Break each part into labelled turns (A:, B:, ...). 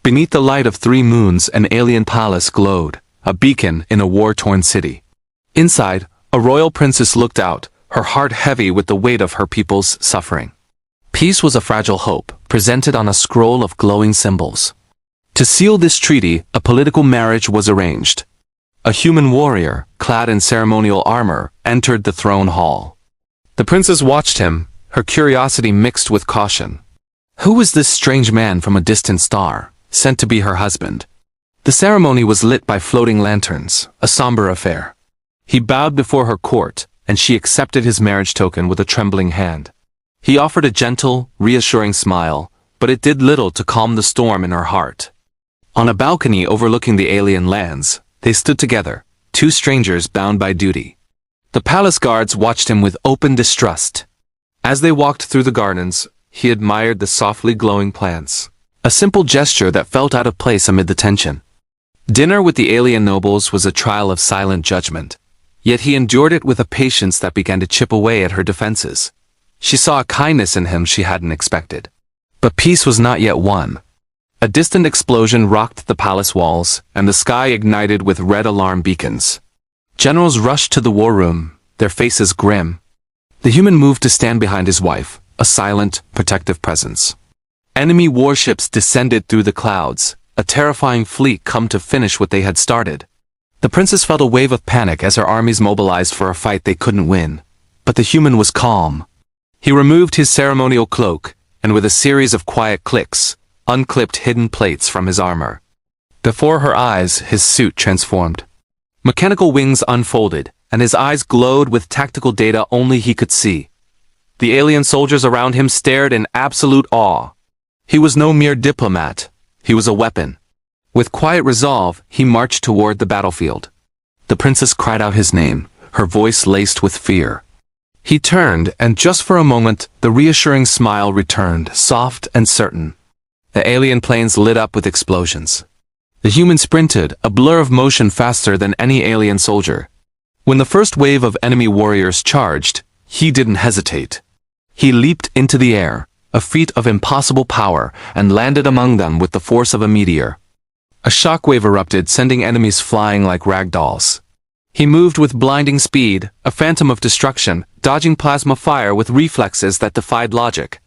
A: Beneath the light of 3 moons, an alien palace glowed, a beacon in a war-torn city. Inside, a royal princess looked out, her heart heavy with the weight of her people's suffering. Peace was a fragile hope, presented on a scroll of glowing symbols. To seal this treaty, a political marriage was arranged. A human warrior, clad in ceremonial armor, entered the throne hall. The princess watched him, her curiosity mixed with caution. Who was this strange man from a distant star, sent to be her husband? The ceremony was lit by floating lanterns, a somber affair. He bowed before her court, and she accepted his marriage token with a trembling hand. He offered a gentle, reassuring smile, but it did little to calm the storm in her heart. On a balcony overlooking the alien lands, they stood together, 2 strangers bound by duty. The palace guards watched him with open distrust. As they walked through the gardens, he admired the softly glowing plants, a simple gesture that felt out of place amid the tension. Dinner with the alien nobles was a trial of silent judgment, yet he endured it with a patience that began to chip away at her defenses. She saw a kindness in him she hadn't expected. But peace was not yet won. A distant explosion rocked the palace walls, and the sky ignited with red alarm beacons. Generals rushed to the war room, their faces grim. The human moved to stand behind his wife, a silent, protective presence. Enemy warships descended through the clouds, a terrifying fleet come to finish what they had started. The princess felt a wave of panic as her armies mobilized for a fight they couldn't win. But the human was calm. He removed his ceremonial cloak, and with a series of quiet clicks, unclipped hidden plates from his armor. Before her eyes, his suit transformed. Mechanical wings unfolded, and his eyes glowed with tactical data only he could see. The alien soldiers around him stared in absolute awe. He was no mere diplomat. He was a weapon. With quiet resolve, he marched toward the battlefield. The princess cried out his name, her voice laced with fear. He turned, and just for a moment, the reassuring smile returned, soft and certain. The alien planes lit up with explosions. The human sprinted, a blur of motion faster than any alien soldier. When the first wave of enemy warriors charged, he didn't hesitate. He leaped into the air, a feat of impossible power, and landed among them with the force of a meteor. A shockwave erupted, sending enemies flying like rag dolls. He moved with blinding speed, a phantom of destruction, dodging plasma fire with reflexes that defied logic.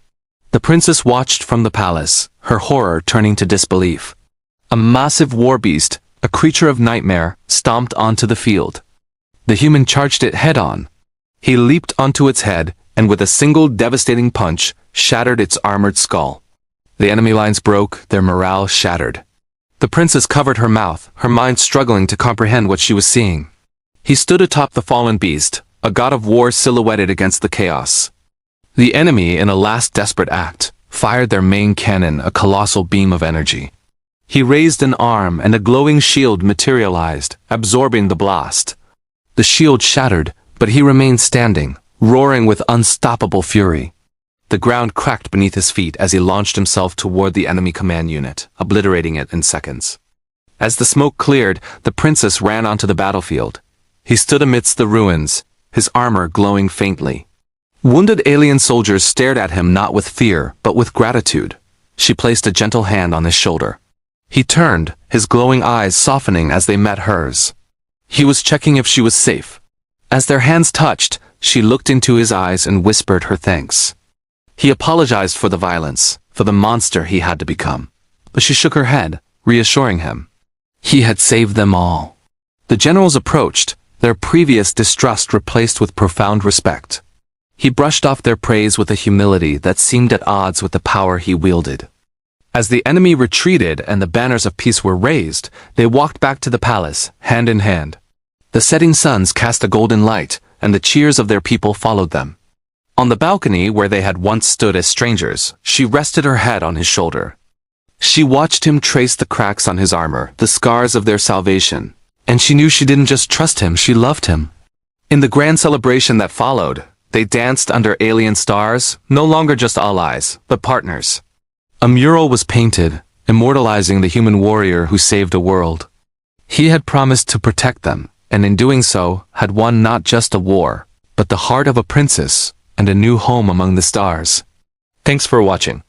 A: The princess watched from the palace, her horror turning to disbelief. A massive war beast, a creature of nightmare, stomped onto the field. The human charged it head-on. He leaped onto its head, and with a single devastating punch, shattered its armored skull. The enemy lines broke, their morale shattered. The princess covered her mouth, her mind struggling to comprehend what she was seeing. He stood atop the fallen beast, a god of war silhouetted against the chaos. The enemy, in a last desperate act, fired their main cannon, a colossal beam of energy. He raised an arm, and a glowing shield materialized, absorbing the blast. The shield shattered, but he remained standing, roaring with unstoppable fury. The ground cracked beneath his feet as he launched himself toward the enemy command unit, obliterating it in seconds. As the smoke cleared, the princess ran onto the battlefield. He stood amidst the ruins, his armor glowing faintly. Wounded alien soldiers stared at him not with fear, but with gratitude. She placed a gentle hand on his shoulder. He turned, his glowing eyes softening as they met hers. He was checking if she was safe. As their hands touched, she looked into his eyes and whispered her thanks. He apologized for the violence, for the monster he had to become. But she shook her head, reassuring him. He had saved them all. The generals approached, their previous distrust replaced with profound respect. He brushed off their praise with a humility that seemed at odds with the power he wielded. As the enemy retreated and the banners of peace were raised, they walked back to the palace, hand in hand. The setting suns cast a golden light, and the cheers of their people followed them. On the balcony where they had once stood as strangers, she rested her head on his shoulder. She watched him trace the cracks on his armor, the scars of their salvation, and she knew she didn't just trust him, she loved him. In the grand celebration that followed, they danced under alien stars, no longer just allies, but partners. A mural was painted, immortalizing the human warrior who saved a world. He had promised to protect them, and in doing so, had won not just a war, but the heart of a princess, and a new home among the stars. Thanks for watching.